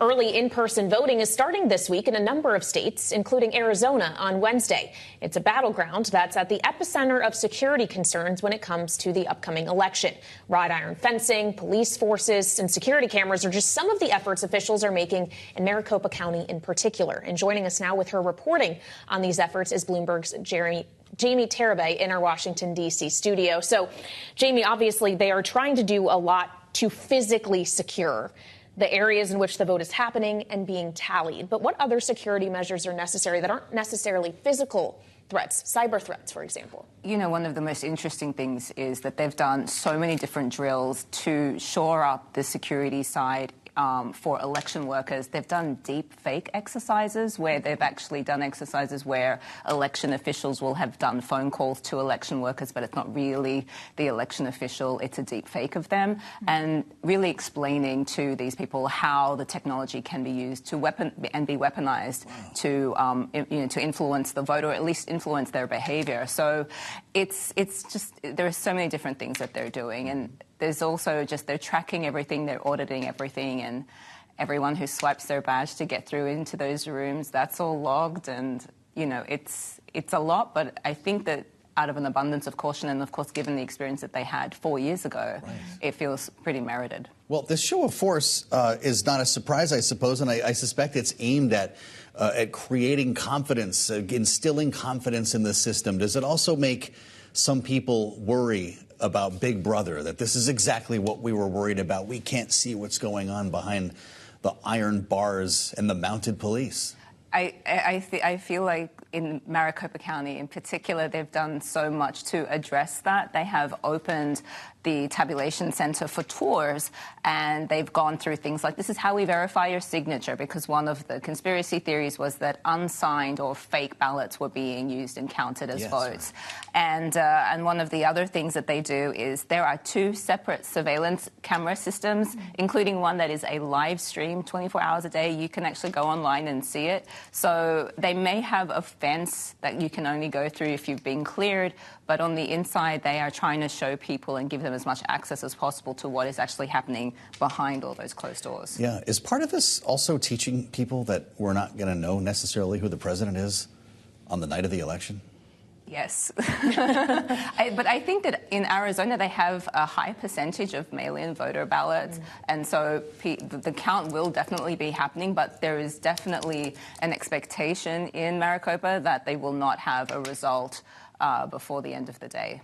Early in-person voting is starting this week in a number of states, including Arizona on Wednesday. It's a battleground that's at the epicenter of security concerns when it comes to the upcoming election. Wrought iron fencing, police forces, and security cameras are just some of the efforts officials are making in Maricopa County in particular. And joining us now with her reporting on these efforts is Bloomberg's Jamie Tarabay in our Washington, D.C. studio. So, Jamie, obviously they are trying to do a lot to physically secure the areas in which the vote is happening and being tallied. But what other security measures are necessary that aren't necessarily physical threats, cyber threats, for example? You know, one of the most interesting things is that they've done so many different drills to shore up the security side for election workers. They've done deep fake exercises where they've actually done exercises where election officials will have done phone calls to election workers, but it's not really the election official, it's a deep fake of them, and really explaining to these people how the technology can be used to be weaponized to to influence the vote, or at least influence their behavior. So it's just, there are so many different things that they're doing, and there's also just, they're tracking everything, they're auditing everything, and everyone who swipes their badge to get through into those rooms, that's all logged. And, you know, it's a lot, but I think that out of an abundance of caution, and of course, given the experience that they had 4 years ago, it feels pretty merited. Well, this show of force is not a surprise, I suppose, and I suspect it's aimed at creating confidence, instilling confidence in the system. Does it also make some people worry about Big Brother, that this is exactly what we were worried about? We can't see what's going on behind the iron bars and the mounted police. I feel like in Maricopa County in particular, they've done so much to address that. They have opened the tabulation center for tours, and they've gone through things like, this is how we verify your signature, because one of the conspiracy theories was that unsigned or fake ballots were being used and counted as votes. And one of the other things that they do is there are 2 separate surveillance camera systems, including one that is a live stream 24 hours a day. You can actually go online and see it. So they may have a fence that you can only go through if you've been cleared, but on the inside they are trying to show people and give them as much access as possible to what is actually happening behind all those closed doors. Yeah. Is part of this also teaching people that we're not going to know necessarily who the president is on the night of the election? Yes. But I think that in Arizona they have a high percentage of mail-in voter ballots, and so the count will definitely be happening, but there is definitely an expectation in Maricopa that they will not have a result before the end of the day.